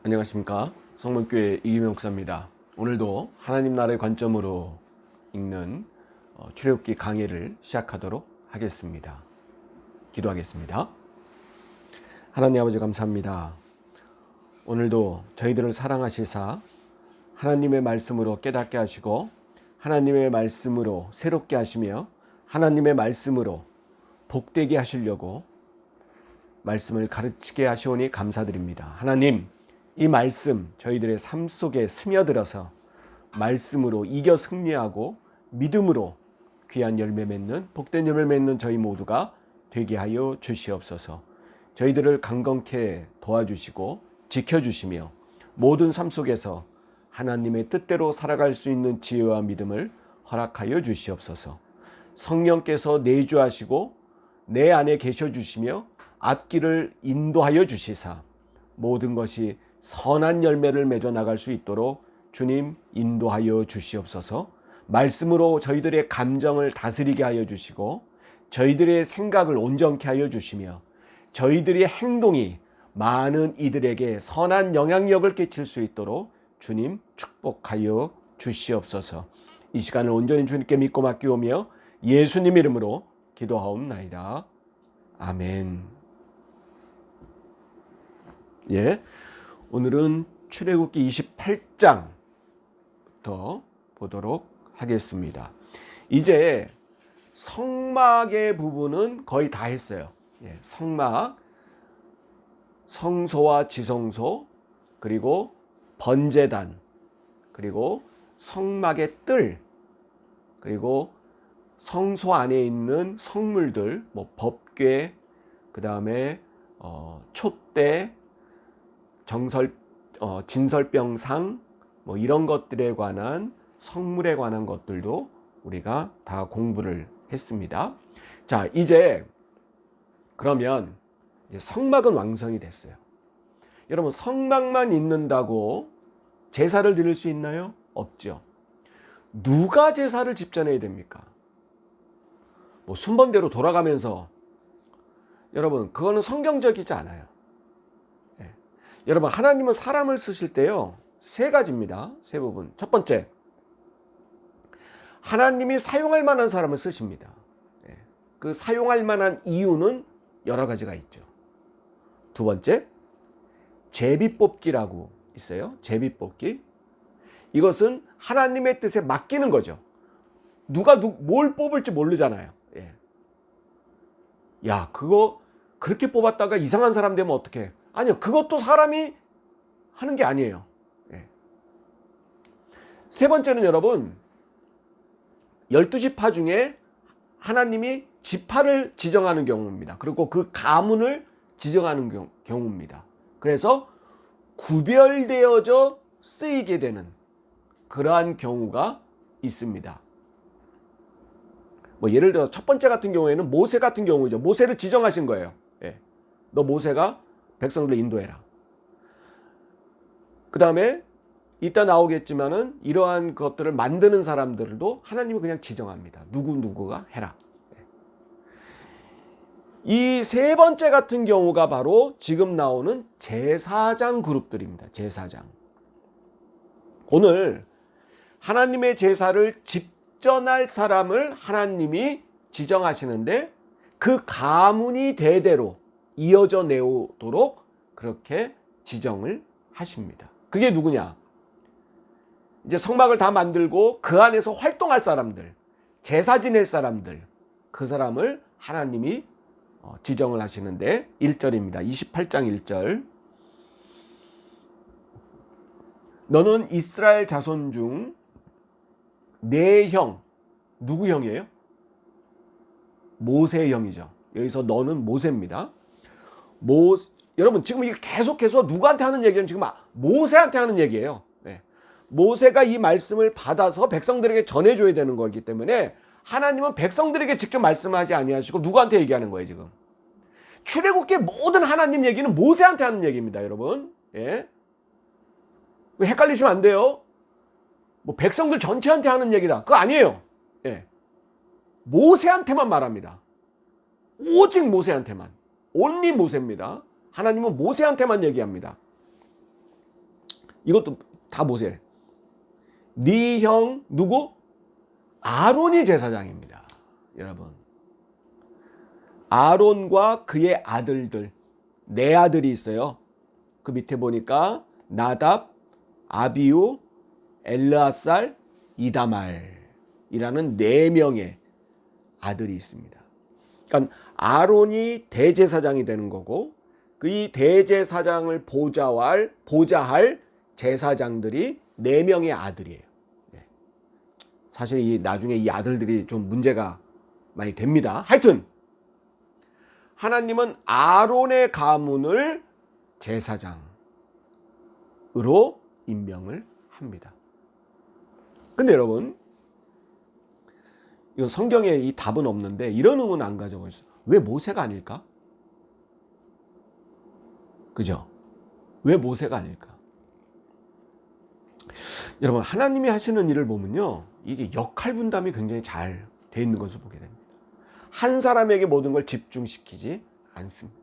안녕하십니까, 성문교회 이기명 목사입니다. 오늘도 하나님 나라의 관점으로 읽는 출애굽기 강의를 시작하도록 하겠습니다. 기도하겠습니다. 하나님 아버지 감사합니다. 오늘도 저희들을 사랑하시사 하나님의 말씀으로 깨닫게 하시고 하나님의 말씀으로 새롭게 하시며 하나님의 말씀으로 복되게 하시려고 말씀을 가르치게 하시오니 감사드립니다. 하나님, 이 말씀 저희들의 삶 속에 스며들어서 말씀으로 이겨 승리하고 믿음으로 귀한 열매 맺는 복된 열매 맺는 저희 모두가 되게 하여 주시옵소서. 저희들을 강건케 도와주시고 지켜주시며 모든 삶 속에서 하나님의 뜻대로 살아갈 수 있는 지혜와 믿음을 허락하여 주시옵소서. 성령께서 내주하시고 내 안에 계셔 주시며 앞길을 인도하여 주시사 모든 것이 선한 열매를 맺어 나갈 수 있도록 주님 인도하여 주시옵소서. 말씀으로 저희들의 감정을 다스리게 하여 주시고 저희들의 생각을 온전케 하여 주시며 저희들의 행동이 많은 이들에게 선한 영향력을 끼칠 수 있도록 주님 축복하여 주시옵소서. 이 시간을 온전히 주님께 믿고 맡기오며 예수님 이름으로 기도하옵나이다. 아멘. 오늘은 출애굽기 28장부터 보도록 하겠습니다. 이제 성막의 부분은 거의 다 했어요. 성막, 성소와 지성소, 그리고 번제단, 그리고 성막의 뜰, 그리고 성소 안에 있는 성물들, 법궤, 그 다음에 촛대, 진설병상, 이런 것들에 관한 성물에 관한 것들도 우리가 다 공부를 했습니다. 자, 이제 그러면 이제 성막은 완성이 됐어요. 여러분, 성막만 있는다고 제사를 드릴 수 있나요? 없죠. 누가 제사를 집전해야 됩니까? 순번대로 돌아가면서, 여러분, 그거는 성경적이지 않아요. 여러분, 하나님은 사람을 쓰실 때요, 세 가지입니다. 세 부분. 첫 번째, 하나님이 사용할 만한 사람을 쓰십니다. 그 사용할 만한 이유는 여러 가지가 있죠. 두 번째, 제비뽑기라고 있어요. 제비뽑기. 이것은 하나님의 뜻에 맡기는 거죠. 누가 뭘 뽑을지 모르잖아요. 야, 그거 그렇게 뽑았다가 이상한 사람 되면 어떡해? 아니요, 그것도 사람이 하는 게 아니에요. 세 번째는 여러분, 12지파 중에 하나님이 지파를 지정하는 경우입니다. 그리고 그 가문을 지정하는 경우입니다. 그래서 구별되어져 쓰이게 되는 그러한 경우가 있습니다. 예를 들어 첫 번째 같은 경우에는 모세 같은 경우죠. 모세를 지정하신 거예요. 너 모세가 백성들을 인도해라. 그 다음에 이따 나오겠지만은 이러한 것들을 만드는 사람들도 하나님이 그냥 지정합니다. 누구가 해라. 이 세 번째 같은 경우가 바로 지금 나오는 제사장 그룹들입니다. 제사장. 오늘 하나님의 제사를 집전할 사람을 하나님이 지정하시는데 그 가문이 대대로 이어져 내오도록 그렇게 지정을 하십니다. 그게 누구냐? 이제 성막을 다 만들고 그 안에서 활동할 사람들, 제사 지낼 사람들, 그 사람을 하나님이 지정을 하시는데 1절입니다. 28장 1절. 너는 이스라엘 자손 중 내 형, 누구 형이에요? 모세 형이죠. 여기서 너는 모세입니다. 여러분, 지금 이게 계속해서 누구한테 하는 얘기는 지금 모세한테 하는 얘기예요. 모세가 이 말씀을 받아서 백성들에게 전해줘야 되는 거기 때문에 하나님은 백성들에게 직접 말씀하지 아니하시고 누구한테 얘기하는 거예요, 지금. 출애굽기의 모든 하나님 얘기는 모세한테 하는 얘기입니다, 여러분. 헷갈리시면 안 돼요. 백성들 전체한테 하는 얘기다. 그거 아니에요. 모세한테만 말합니다. 오직 모세한테만. 온리 모세입니다. 하나님은 모세한테만 얘기합니다. 이것도 다 모세. 네 형 누구? 아론이 제사장입니다. 여러분. 아론과 그의 아들들, 네 아들이 있어요. 그 밑에 보니까 나답, 아비우, 엘르아살, 이다말이라는 네 명의 아들이 있습니다. 그러니까 아론이 대제사장이 되는 거고 그 대제사장을 보좌할 제사장들이 네 명의 아들이에요. 사실 이 나중에 이 아들들이 좀 문제가 많이 됩니다. 하여튼 하나님은 아론의 가문을 제사장으로 임명을 합니다. 근데 여러분, 이건 성경에 이 답은 없는데 이런 의문 안 가져보셨어요? 왜 모세가 아닐까? 그죠? 왜 모세가 아닐까? 여러분, 하나님이 하시는 일을 보면요, 이게 역할 분담이 굉장히 잘 돼 있는 것을 보게 됩니다. 한 사람에게 모든 걸 집중시키지 않습니다.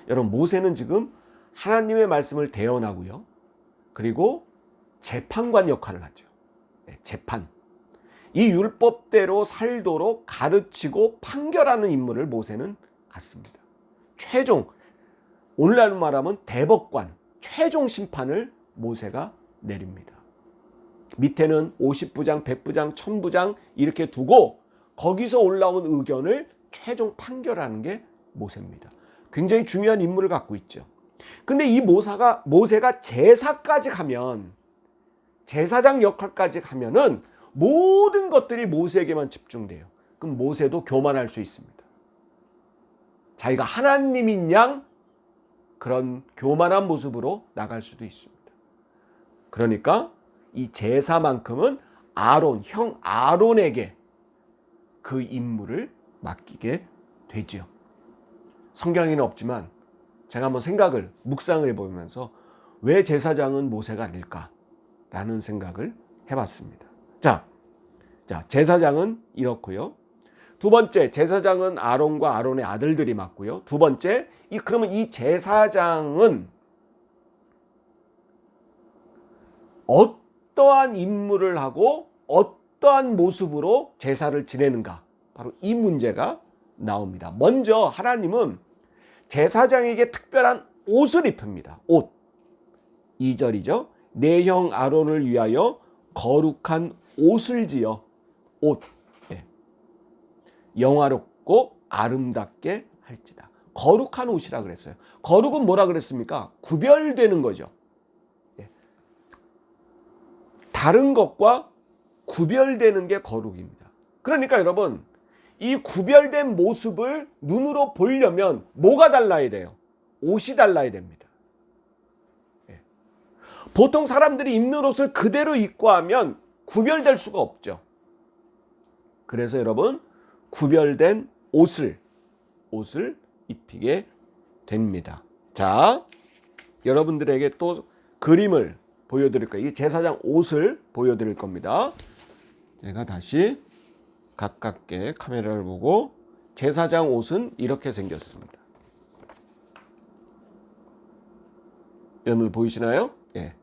여러분, 모세는 지금 하나님의 말씀을 대언하고요, 그리고 재판관 역할을 하죠. 재판. 이 율법대로 살도록 가르치고 판결하는 임무를 모세는 갖습니다. 최종, 오늘날로 말하면 대법관, 최종 심판을 모세가 내립니다. 밑에는 50부장, 100부장, 1000부장 이렇게 두고 거기서 올라온 의견을 최종 판결하는 게 모세입니다. 굉장히 중요한 임무를 갖고 있죠. 근데 이 모세가 제사까지 하면, 제사장 역할까지 하면은 모든 것들이 모세에게만 집중돼요. 그럼 모세도 교만할 수 있습니다. 자기가 하나님인 양 그런 교만한 모습으로 나갈 수도 있습니다. 그러니까 이 제사만큼은 형 아론에게 그 임무를 맡기게 되죠. 성경에는 없지만 제가 한번 묵상을 해보면서 왜 제사장은 모세가 아닐까라는 생각을 해봤습니다. 자, 제사장은 이렇고요. 두 번째, 제사장은 아론과 아론의 아들들이 맡고요. 두 번째, 그러면 이 제사장은 어떠한 임무를 하고 어떠한 모습으로 제사를 지내는가? 바로 이 문제가 나옵니다. 먼저 하나님은 제사장에게 특별한 옷을 입힙니다. 옷. 2절이죠. 내 형 아론을 위하여 거룩한 옷을 지어. 옷. 영화롭고 아름답게 할지다. 거룩한 옷이라 그랬어요. 거룩은 뭐라 그랬습니까? 구별되는 거죠. 다른 것과 구별되는 게 거룩입니다. 그러니까 여러분, 이 구별된 모습을 눈으로 보려면 뭐가 달라야 돼요? 옷이 달라야 됩니다. 보통 사람들이 입는 옷을 그대로 입고 하면 구별될 수가 없죠. 그래서 여러분, 구별된 옷을 입히게 됩니다. 자, 여러분들에게 또 그림을 보여드릴 거예요. 이 제사장 옷을 보여드릴 겁니다. 제가 다시 가깝게 카메라를 보고, 제사장 옷은 이렇게 생겼습니다. 여러분 보이시나요? 예.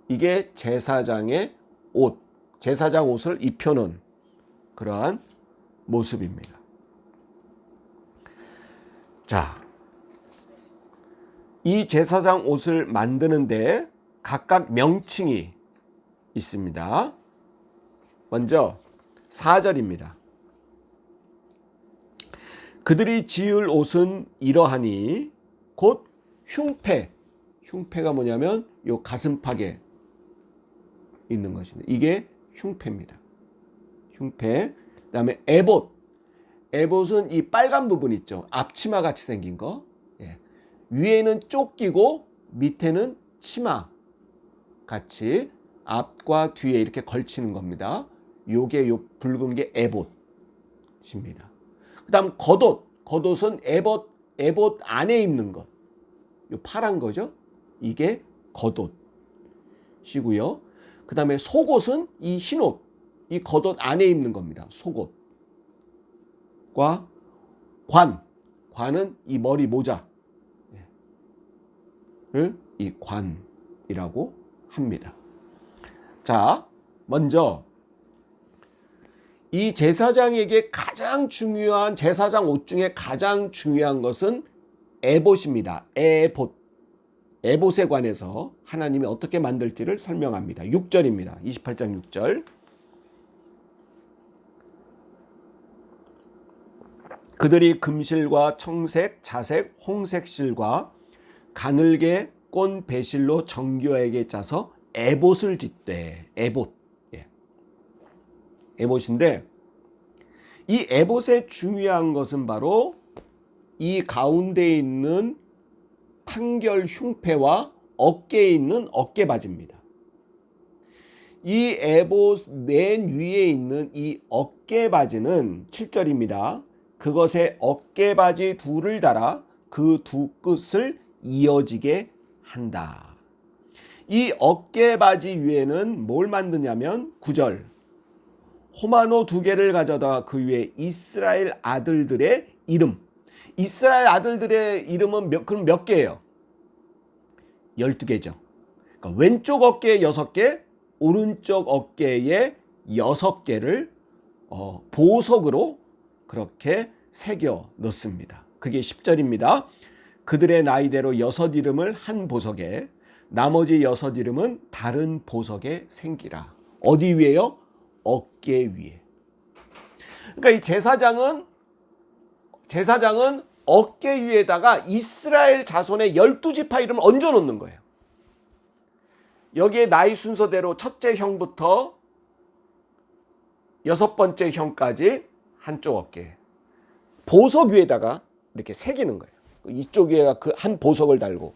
이게 제사장의 옷, 제사장 옷을 입혀놓은 그러한 모습입니다. 자, 이 제사장 옷을 만드는데 각각 명칭이 있습니다. 먼저 4절입니다. 그들이 지을 옷은 이러하니 곧 흉패가 뭐냐면 요 가슴팍에 있는 것입니다. 이게 흉패입니다. 흉패. 그다음에 에봇은 이 빨간 부분 있죠. 앞치마 같이 생긴 거. 위에는 쫓기고 밑에는 치마 같이 앞과 뒤에 이렇게 걸치는 겁니다. 요게 요 붉은 게 에봇입니다. 그다음 겉옷은 에봇 안에 입는 것. 요 파란 거죠. 이게 겉옷이고요. 그다음에 속옷은 이 흰옷, 이 겉옷 안에 입는 겁니다. 속옷과 관은 이 머리 모자를 이 관이라고 합니다. 자, 먼저 이 제사장에게 가장 중요한 제사장 옷 중에 가장 중요한 것은 에봇입니다. 에봇. 에봇에 관해서 하나님이 어떻게 만들지를 설명합니다. 6절입니다. 28장 6절. 그들이 금실과 청색, 자색, 홍색 실과 가늘게 꼰 배실로 정교하게 짜서 에봇을 짓되. 에봇. 예. 에봇인데 이 에봇의 중요한 것은 바로 이 가운데 있는 판결 흉패와 어깨에 있는 어깨바지입니다. 이 에봇 맨 위에 있는 이 어깨바지는 7절입니다. 그것에 어깨바지 둘을 달아 그 두 끝을 이어지게 한다. 이 어깨바지 위에는 뭘 만드냐면 9절 호마노 2개를 가져다가 그 위에 이스라엘 아들들의 이름. 이스라엘 아들들의 이름은 그럼 몇 개예요? 12개죠. 그러니까 왼쪽 어깨에 6개, 오른쪽 어깨에 6개를 보석으로 그렇게 새겨 넣습니다. 그게 10절입니다. 그들의 나이대로 6 이름을 한 보석에 나머지 6 이름은 다른 보석에 생기라. 어디 위에요? 어깨 위에. 그러니까 이 제사장은 어깨 위에다가 이스라엘 자손의 12지파 이름을 얹어 놓는 거예요. 여기에 나이 순서대로 첫째 형부터 6번째 형까지 한쪽 어깨에 보석 위에다가 이렇게 새기는 거예요. 이쪽 위에가 그 한 보석을 달고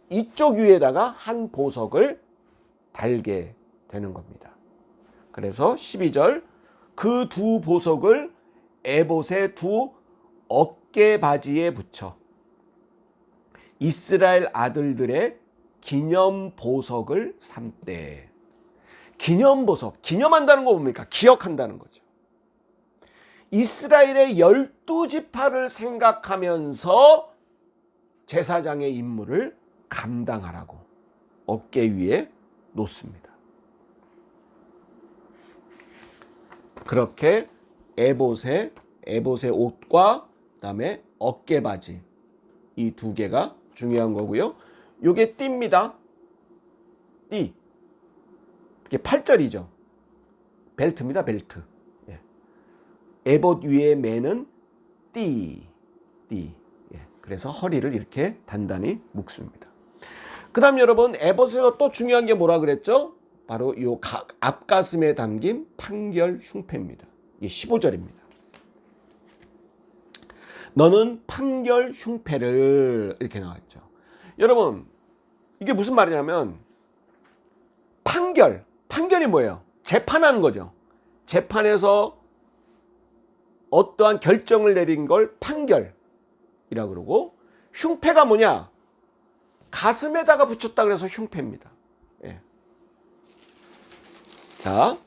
이쪽 위에다가 한 보석을 달게 되는 겁니다. 그래서 12절 그 두 보석을 에봇의 두 어깨바지에 붙여 이스라엘 아들들의 기념보석을 삼되. 기념보석, 기념한다는 거 뭡니까? 기억한다는 거죠. 이스라엘의 12지파를 생각하면서 제사장의 임무를 감당하라고 어깨 위에 놓습니다. 그렇게 에봇의 옷과 그다음에 어깨바지 이 2개가 중요한 거고요. 요게 띠입니다. 띠. 이게 8절이죠. 벨트입니다. 벨트. 예. 에봇 위에 매는 띠. 예. 그래서 허리를 이렇게 단단히 묶습니다. 그다음 여러분 에봇에서 또 중요한 게 뭐라 그랬죠? 바로 요 앞가슴에 담긴 판결 흉패입니다. 이게 15절입니다. 너는 판결 흉패를 이렇게 나왔죠. 여러분 이게 무슨 말이냐면 판결이 뭐예요? 재판하는 거죠. 재판에서 어떠한 결정을 내린 걸 판결이라고 그러고 흉패가 뭐냐? 가슴에다가 붙였다 그래서 흉패입니다. 예. 자,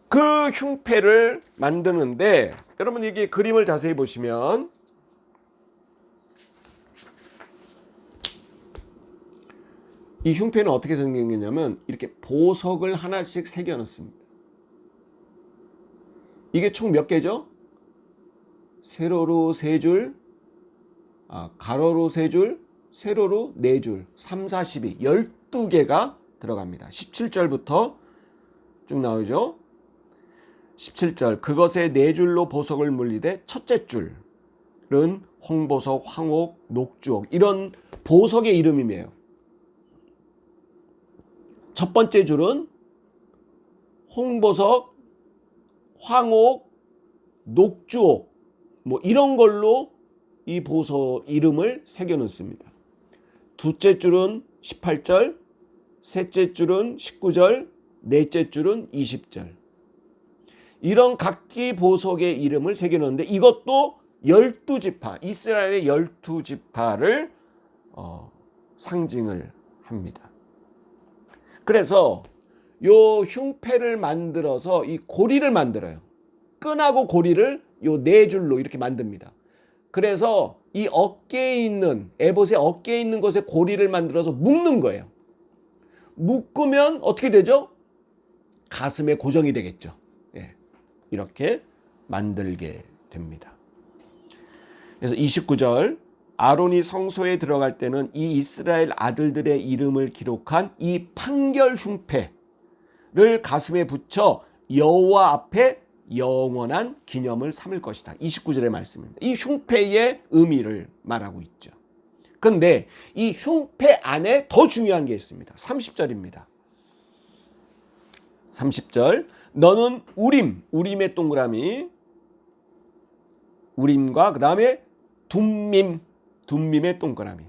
그 흉패를 만드는데 여러분 이게 그림을 자세히 보시면 이 흉패는 어떻게 생겼냐면 이렇게 보석을 하나씩 새겨 넣습니다. 이게 총 몇 개죠? 세로로 3줄, 가로로 3줄, 세로로 4줄, 3, 4, 12, 12개가 들어갑니다. 17절부터 쭉 나오죠. 17절 그것에 4줄로 보석을 물리되 첫째 줄은 홍보석, 황옥, 녹주옥 이런 보석의 이름이에요. 첫 번째 줄은 홍보석, 황옥, 녹주옥 뭐 이런 걸로 이 보석 이름을 새겨 놓습니다. 둘째 줄은 18절, 셋째 줄은 19절, 넷째 줄은 20절. 이런 각기 보석의 이름을 새겨 놓는데 이것도 12지파, 이스라엘의 12지파를 상징을 합니다. 그래서 요 흉패를 만들어서 이 고리를 만들어요. 끈하고 고리를 요 4줄로 이렇게 만듭니다. 그래서 이 어깨에 있는 에봇의 어깨에 있는 것에 고리를 만들어서 묶는 거예요. 묶으면 어떻게 되죠? 가슴에 고정이 되겠죠. 예, 이렇게 만들게 됩니다. 그래서 29절 아론이 성소에 들어갈 때는 이 이스라엘 아들들의 이름을 기록한 이 판결 흉패를 가슴에 붙여 여호와 앞에 영원한 기념을 삼을 것이다. 29절의 말씀입니다. 이 흉패의 의미를 말하고 있죠. 그런데 이 흉패 안에 더 중요한 게 있습니다. 30절입니다. 30절 너는 우림의 동그라미, 우림과 그 다음에 둠밈의 동그라미.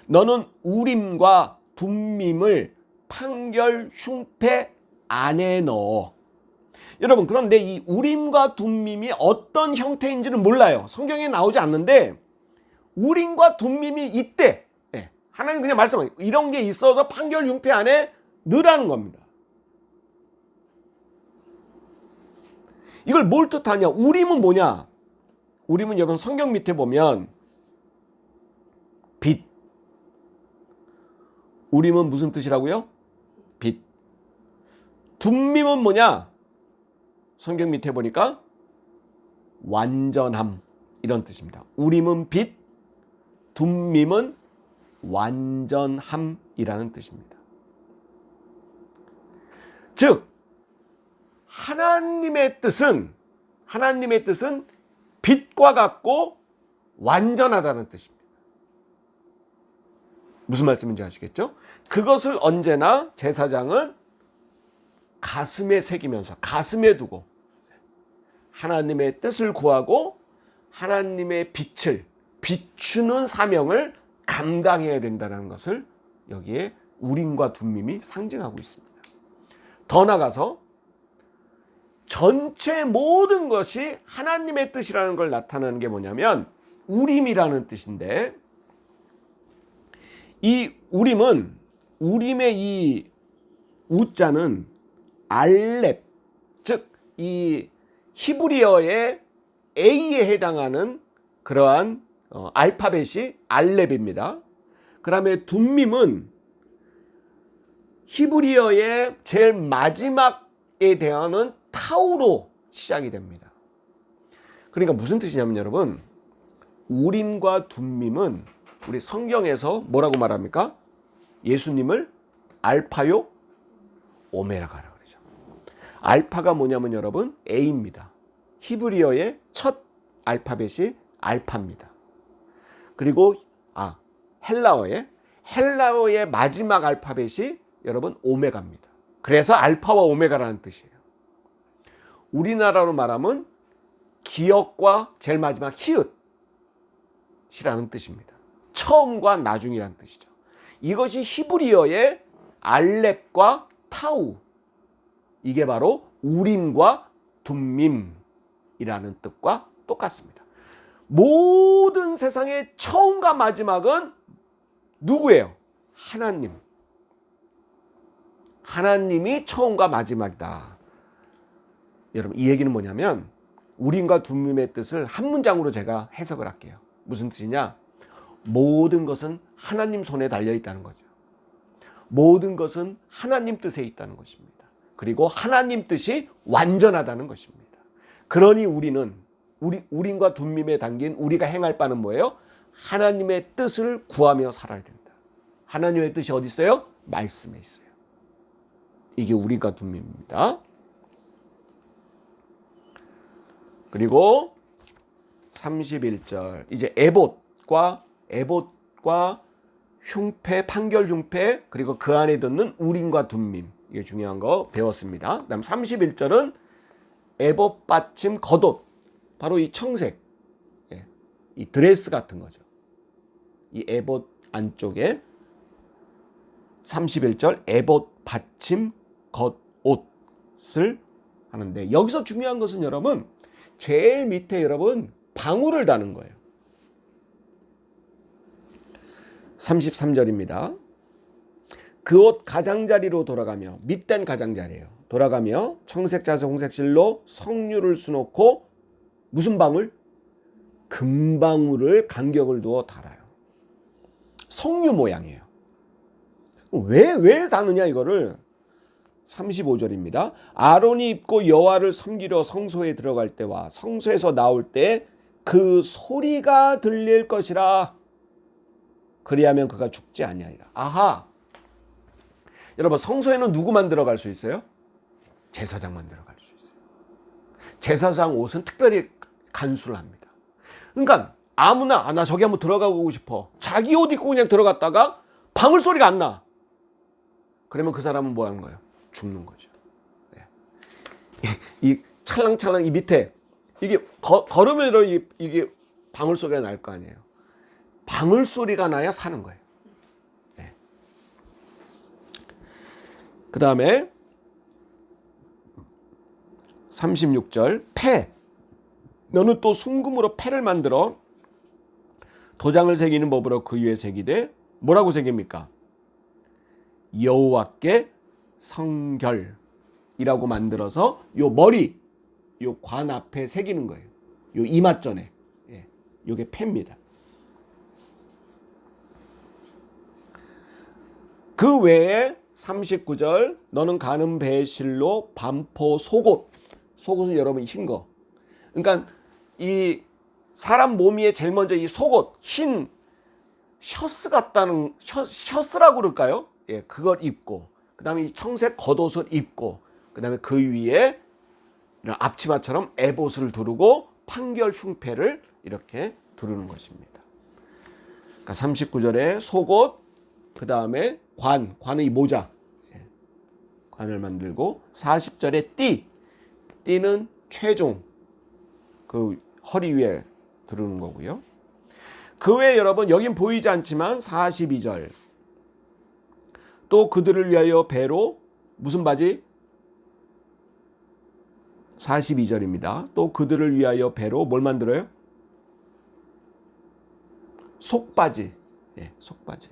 너는 우림과 둠밈을 판결 흉패 안에 넣어. 여러분, 그런데 이 우림과 둠밈이 어떤 형태인지는 몰라요. 성경에 나오지 않는데 우림과 둠밈이 있대. 네. 하나님 그냥 말씀하세요. 이런 게 있어서 판결 흉패 안에 넣으라는 겁니다. 이걸 뭘 뜻하냐? 우림은 뭐냐? 우림은 여러분 성경 밑에 보면 빛. 우림은 무슨 뜻이라고요? 빛. 둠밈은 뭐냐? 성경 밑에 보니까 완전함 이런 뜻입니다. 우림은 빛, 둠밈은 완전함이라는 뜻입니다. 즉 하나님의 뜻은 빛과 같고 완전하다는 뜻입니다. 무슨 말씀인지 아시겠죠? 그것을 언제나 제사장은 가슴에 새기면서 가슴에 두고 하나님의 뜻을 구하고 하나님의 빛을 비추는 사명을 감당해야 된다는 것을 여기에 우림과 둠밈이 상징하고 있습니다. 더 나아가서 전체 모든 것이 하나님의 뜻이라는 걸 나타내는 게 뭐냐면 우림이라는 뜻인데, 이 우림의 이 우자는 알렙, 즉 이 히브리어의 A에 해당하는 그러한 알파벳이 알렙입니다. 그 다음에 둠밈은 히브리어의 제일 마지막에 대하는 타우로 시작이 됩니다. 그러니까 무슨 뜻이냐면 여러분, 우림과 둠밈은 우리 성경에서 뭐라고 말합니까? 예수님을 알파요 오메가라 그러죠. 알파가 뭐냐면 여러분 A입니다. 히브리어의 첫 알파벳이 알파입니다. 그리고 헬라어의 마지막 알파벳이 여러분 오메가입니다. 그래서 알파와 오메가라는 뜻이에요. 우리나라로 말하면 기역과 제일 마지막 히읗이라는 뜻입니다. 처음과 나중이라는 뜻이죠. 이것이 히브리어의 알렙과 타우, 이게 바로 우림과 둠밈이라는 뜻과 똑같습니다. 모든 세상의 처음과 마지막은 누구예요? 하나님. 하나님이 처음과 마지막이다. 여러분, 이 얘기는 뭐냐면 우림과 둠밈의 뜻을 한 문장으로 제가 해석을 할게요. 무슨 뜻이냐? 모든 것은 하나님 손에 달려 있다는 거죠. 모든 것은 하나님 뜻에 있다는 것입니다. 그리고 하나님 뜻이 완전하다는 것입니다. 그러니 우림과 둠밈에 담긴 우리가 행할 바는 뭐예요? 하나님의 뜻을 구하며 살아야 된다. 하나님의 뜻이 어디 있어요? 말씀에 있어요. 이게 우림과 둠밈입니다. 그리고 31절 이제 에봇과 흉패, 판결 흉패, 그리고 그 안에 듣는 우림과 둠밈, 이게 중요한 거 배웠습니다. 그다음 31절은 에봇 받침 겉옷, 바로 이 청색, 이 드레스 같은 거죠. 이 에봇 안쪽에 31절 에봇 받침 겉옷을 하는데, 여기서 중요한 것은 여러분 제일 밑에 여러분 방울을 다는 거예요. 33절입니다. 그 옷 가장자리로 돌아가며, 밑단 가장자리예요. 돌아가며 청색, 자색, 홍색 실로 석류를 수놓고 무슨 방울? 금방울을 간격을 두어 달아요. 석류 모양이에요. 왜 다느냐 이거를. 35절입니다. 아론이 입고 여호와를 섬기러 성소에 들어갈 때와 성소에서 나올 때 그 소리가 들릴 것이라. 그리하면 그가 죽지 아니하리라. 아하. 여러분, 성소에는 누구만 들어갈 수 있어요? 제사장만 들어갈 수 있어요. 제사장 옷은 특별히 간수를 합니다. 그러니까 아무나 나 저기 한번 들어가고 싶어. 자기 옷 입고 그냥 들어갔다가 방울 소리가 안 나. 그러면 그 사람은 뭐 하는 거예요? 죽는 거죠. 네. 이 찰랑찰랑 이 밑에 이게 걸으면 이게 방울 소리가 날 거 아니에요. 방울 소리가 나야 사는 거예요. 네. 그 다음에 36절 패. 너는 또 순금으로 패를 만들어 도장을 새기는 법으로 그 위에 새기되 뭐라고 새깁니까? 여호와께 성결이라고 만들어서 요 머리, 요 관 앞에 새기는 거예요. 요 이마전에. 예, 요게 패입니다. 그 외에 39절 너는 가는 배의 실로 반포 속옷. 속옷은 여러분 흰 거. 그러니까 이 사람 몸 위에 제일 먼저 이 속옷, 흰 셔츠 같다는 셔츠라고 그럴까요? 예, 그걸 입고 그다음에 이 청색 겉옷을 입고 그다음에 그 위에 앞치마처럼 에봇을 두르고 판결 흉패를 이렇게 두르는 것입니다. 그러니까 39절에 속옷, 그다음에 관은 이 모자, 예, 관을 만들고 40절에 띠는 최종 그 허리 위에 두르는 거고요. 그 외에 여러분 여긴 보이지 않지만 42절 또 그들을 위하여 배로 무슨 바지? 42절입니다. 또 그들을 위하여 배로 뭘 만들어요? 속바지. 예, 속바지.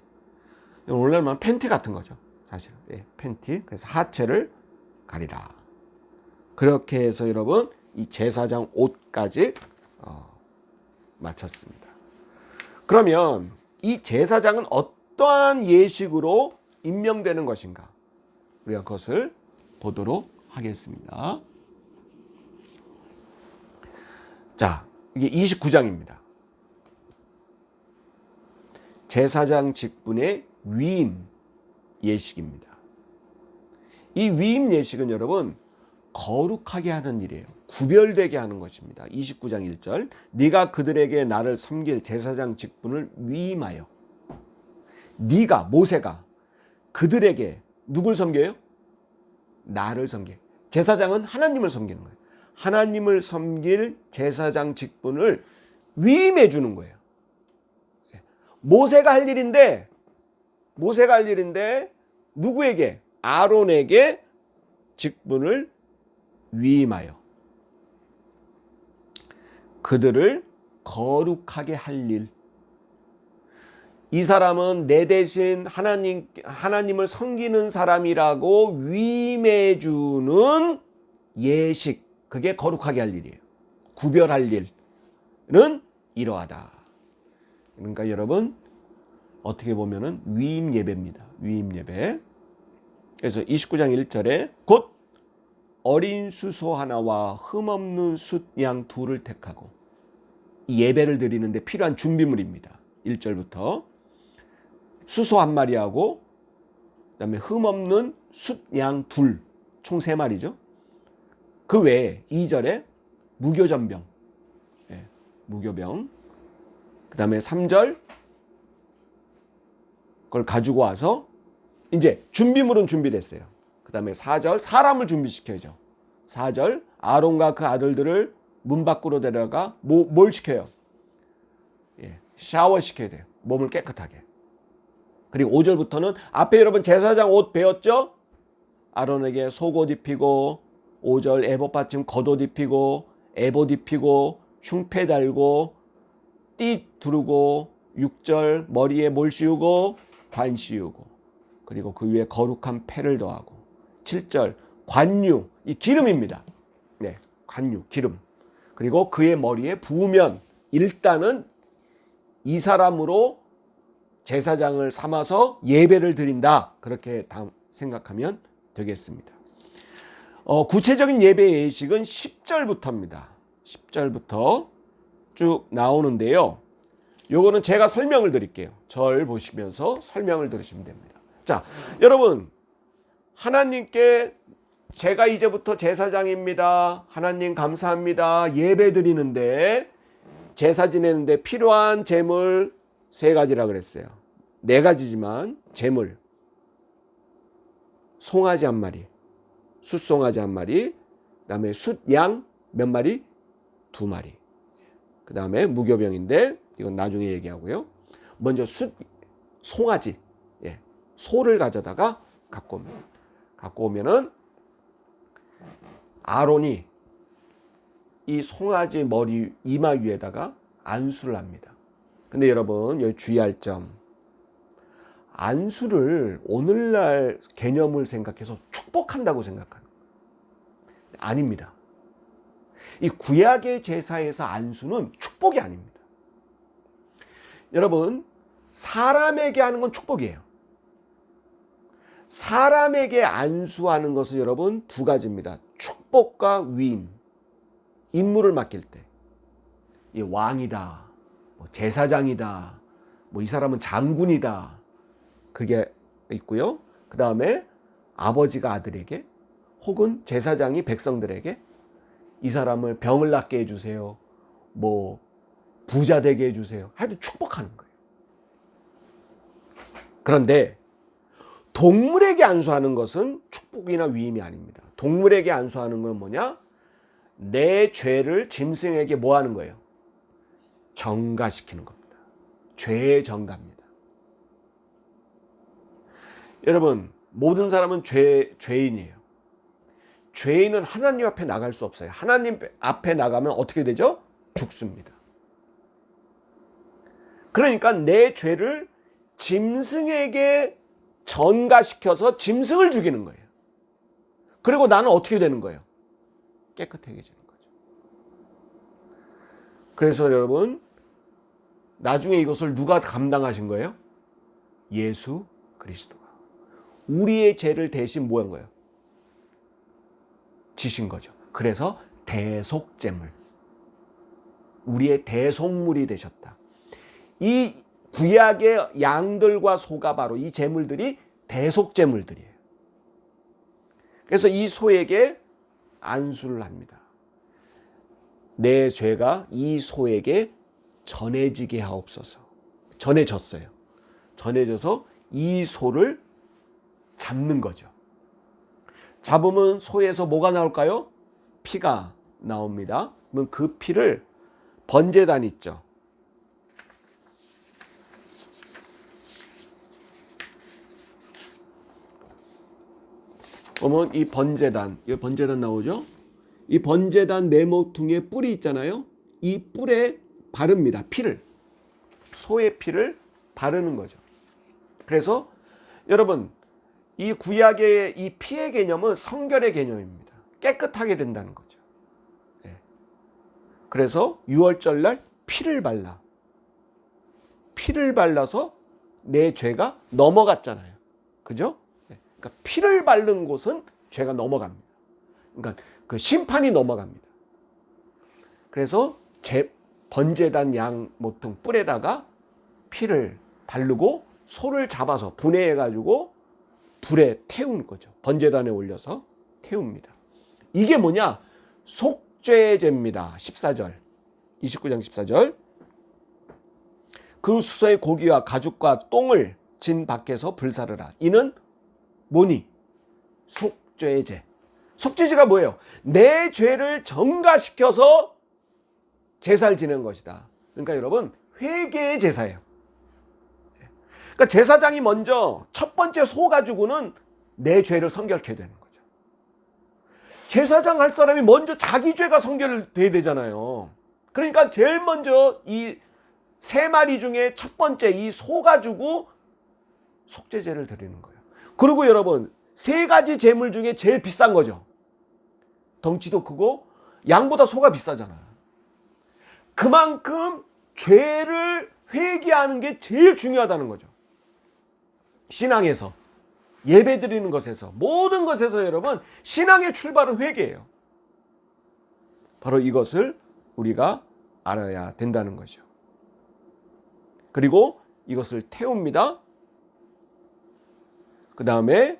원래는 팬티 같은 거죠. 사실은. 예, 팬티. 그래서 하체를 가리라. 그렇게 해서 여러분 이 제사장 옷까지 마쳤습니다. 그러면 이 제사장은 어떠한 예식으로 임명되는 것인가? 우리가 그것을 보도록 하겠습니다. 자, 이게 29장입니다. 제사장 직분의 위임 예식입니다. 이 위임 예식은 여러분 거룩하게 하는 일이에요. 구별되게 하는 것입니다. 29장 1절 네가 그들에게 나를 섬길 제사장 직분을 위임하여. 네가 모세가 그들에게 누굴 섬겨요? 나를 섬겨. 제사장은 하나님을 섬기는 거예요. 하나님을 섬길 제사장 직분을 위임해 주는 거예요. 모세가 할 일인데 누구에게? 아론에게 직분을 위임하여 그들을 거룩하게 할 일. 이 사람은 내 대신 하나님을 섬기는 사람이라고 위임해 주는 예식. 그게 거룩하게 할 일이에요. 구별할 일은 이러하다. 그러니까 여러분 어떻게 보면은 위임 예배입니다. 위임 예배. 그래서 29장 1절에 곧 어린 수소 하나와 흠없는 숫양 둘을 택하고 이 예배를 드리는데 필요한 준비물입니다. 1절부터 수소 한 마리하고 그다음에 흠없는 숫양 둘, 총 3마리죠. 그 외에 2절에 무교전병, 예, 무교병. 그다음에 3절 그걸 가지고 와서 이제 준비물은 준비됐어요. 그다음에 4절 사람을 준비시켜야죠. 4절 아론과 그 아들들을 문 밖으로 데려가 뭘 시켜요? 예, 샤워 시켜야 돼요. 몸을 깨끗하게. 그리고 5절부터는 앞에 여러분 제사장 옷 배웠죠? 아론에게 속옷 입히고 5절 에봇 받침 겉옷 입히고 에봇 입히고 흉패 달고 띠 두르고 6절 머리에 뭘 씌우고 관 씌우고 그리고 그 위에 거룩한 패를 더하고 7절 관유 이 기름입니다. 네, 관유 기름. 그리고 그의 머리에 부으면 일단은 이 사람으로 제사장을 삼아서 예배를 드린다. 그렇게 생각하면 되겠습니다. 구체적인 예배 예식은 10절부터입니다. 10절부터 쭉 나오는데요. 요거는 제가 설명을 드릴게요. 절 보시면서 설명을 들으시면 됩니다. 자, 여러분, 하나님께 제가 이제부터 제사장입니다. 하나님 감사합니다. 예배 드리는데, 제사 지내는데 필요한 제물 3가지라 그랬어요. 4가지지만 제물, 송아지 1마리, 숫송아지 1마리, 그 다음에 숫양 몇 마리? 2마리. 그 다음에 무교병인데 이건 나중에 얘기하고요. 먼저 송아지, 소를 가져다가 갖고 오면은 아론이 이 송아지 머리 이마 위에다가 안수를 합니다. 근데 여러분 여기 주의할 점, 안수를 오늘날 개념을 생각해서 축복한다고 생각하는 거예요. 아닙니다. 이 구약의 제사에서 안수는 축복이 아닙니다. 여러분, 사람에게 하는 건 축복이에요. 사람에게 안수하는 것은 여러분 2가지입니다. 축복과 위임. 임무를 맡길 때, 이 왕이다, 제사장이다, 이 사람은 장군이다, 그게 있고요. 그 다음에 아버지가 아들에게, 혹은 제사장이 백성들에게 이 사람을 병을 낫게 해주세요, 부자 되게 해주세요, 하여튼 축복하는 거예요. 그런데 동물에게 안수하는 것은 축복이나 위임이 아닙니다. 동물에게 안수하는 건 뭐냐? 내 죄를 짐승에게 뭐 하는 거예요? 전가시키는 겁니다. 죄의 전가입니다. 여러분, 모든 사람은 죄인이에요. 죄인은 하나님 앞에 나갈 수 없어요. 하나님 앞에 나가면 어떻게 되죠? 죽습니다. 그러니까 내 죄를 짐승에게 전가시켜서 짐승을 죽이는 거예요. 그리고 나는 어떻게 되는 거예요? 깨끗해지는 거죠. 그래서 여러분, 나중에 이것을 누가 감당하신 거예요? 예수 그리스도가. 우리의 죄를 대신 뭐 한 거예요? 지신 거죠. 그래서 대속제물, 우리의 대속물이 되셨다. 이 구약의 양들과 소가 바로 이 제물들이 대속제물들이에요. 그래서 이 소에게 안수를 합니다. 내 죄가 이 소에게 전해지게 하옵소서. 전해졌어요. 전해져서 이 소를 잡는 거죠. 잡으면 소에서 뭐가 나올까요? 피가 나옵니다. 그러면 그 피를 번제단 있죠. 그러면 이 번제단 나오죠? 이 번제단 네모퉁이에 뿔이 있잖아요. 이 뿔에 바릅니다. 피를. 소의 피를 바르는 거죠. 그래서 여러분, 이 구약의 이 피의 개념은 성결의 개념입니다. 깨끗하게 된다는 거죠. 그래서 유월절날 피를 발라. 피를 발라서 내 죄가 넘어갔잖아요. 그죠? 그러니까 피를 바른 곳은 죄가 넘어갑니다. 그러니까 그 심판이 넘어갑니다. 그래서 번제단 양 모퉁 뿔에다가 피를 바르고 소를 잡아서 분해해가지고 불에 태우는 거죠. 번제단에 올려서 태웁니다. 이게 뭐냐? 속죄제입니다. 14절. 29장 14절. 그 수소의 고기와 가죽과 똥을 진 밖에서 불사르라. 이는 뭐니? 속죄제. 속죄제가 뭐예요? 내 죄를 전가시켜서 제사를 지낸 것이다. 그러니까 여러분, 회개의 제사예요. 그러니까 제사장이 먼저 첫 번째 소 가지고는 내 죄를 성결케 되는 거죠. 제사장 할 사람이 먼저 자기 죄가 성결돼야 되잖아요. 그러니까 제일 먼저 이 3마리 중에 첫 번째 이 소 가지고 속죄제를 드리는 거예요. 그리고 여러분, 3가지 제물 중에 제일 비싼 거죠. 덩치도 크고 양보다 소가 비싸잖아요. 그만큼 죄를 회개하는 게 제일 중요하다는 거죠. 신앙에서, 예배 드리는 것에서, 모든 것에서 여러분 신앙의 출발은 회개예요. 바로 이것을 우리가 알아야 된다는 거죠. 그리고 이것을 태웁니다. 그 다음에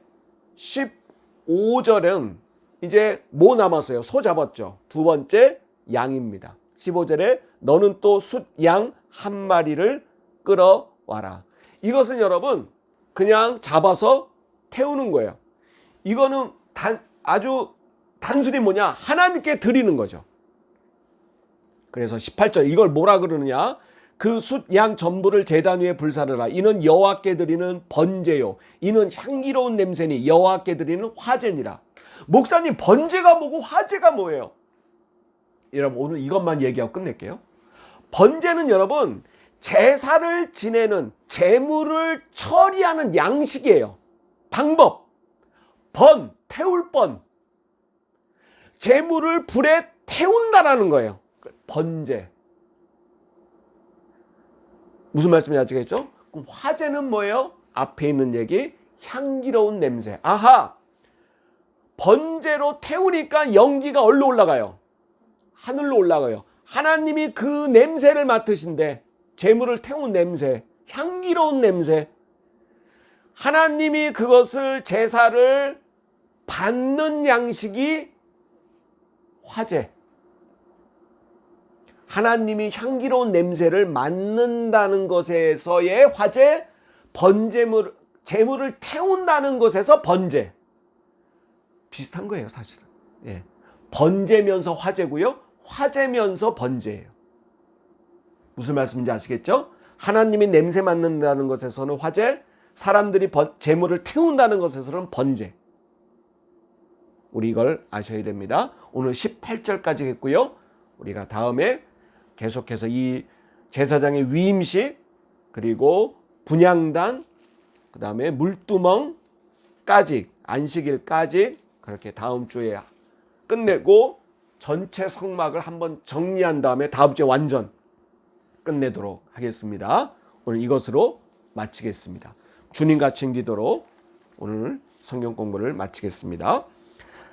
15절은 이제 뭐 남았어요? 소 잡았죠. 두 번째 양입니다. 15절에 너는 또 숫 양 한 마리를 끌어와라. 이것은 여러분 그냥 잡아서 태우는 거예요. 이거는 아주 단순히 뭐냐? 하나님께 드리는 거죠. 그래서 18절 이걸 뭐라 그러느냐? 그 숫 양 전부를 제단 위에 불사르라. 이는 여호와께 드리는 번제요. 이는 향기로운 냄새니 여호와께 드리는 화제니라. 목사님, 번제가 뭐고 화제가 뭐예요? 여러분 오늘 이것만 얘기하고 끝낼게요. 번제는 여러분 제사를 지내는, 제물을 처리하는 양식이에요. 방법. 태울 번. 제물을 불에 태운다라는 거예요. 번제. 무슨 말씀인지 아시겠죠? 그럼 화제는 뭐예요? 앞에 있는 얘기, 향기로운 냄새. 아하! 번제로 태우니까 연기가 어디로 올라가요? 하늘로 올라가요. 하나님이 그 냄새를 맡으신데, 제물을 태운 냄새, 향기로운 냄새. 하나님이 그것을 제사를 받는 양식이 화제. 하나님이 향기로운 냄새를 맡는다는 것에서의 화제, 제물을 태운다는 것에서 번제. 비슷한 거예요, 사실은. 예. 번제면서 화제고요. 화제면서 번제예요. 무슨 말씀인지 아시겠죠? 하나님이 냄새 맡는다는 것에서는 화제, 사람들이 제물을 태운다는 것에서는 번제. 우리 이걸 아셔야 됩니다. 오늘 18절까지 했고요. 우리가 다음에 계속해서 이 제사장의 위임식, 그리고 분향단, 그 다음에 물두멍, 까직, 안식일까지 그렇게 다음 주에 끝내고 전체 성막을 한번 정리한 다음에 다음 주에 완전 끝내도록 하겠습니다. 오늘 이것으로 마치겠습니다. 주님 같은 기도로 오늘 성경 공부를 마치겠습니다.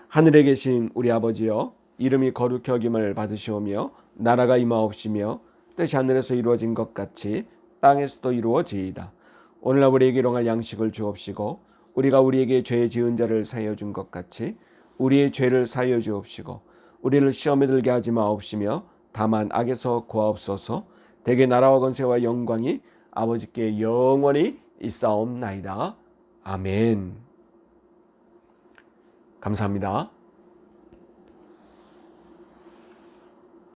하늘에 계신 우리 아버지여, 이름이 거룩히 여김을 받으시오며 나라가 임하옵시며 뜻이 하늘에서 이루어진 것 같이 땅에서도 이루어지이다. 오늘날 우리에게 일용할 양식을 주옵시고 우리가 우리에게 죄 지은 자를 사하여 준 것 같이 우리의 죄를 사하여 주옵시고 우리를 시험에 들게 하지 마옵시며 다만 악에서 구하옵소서. 대개 나라와 권세와 영광이 아버지께 영원히 있사옵나이다. 아멘. 감사합니다.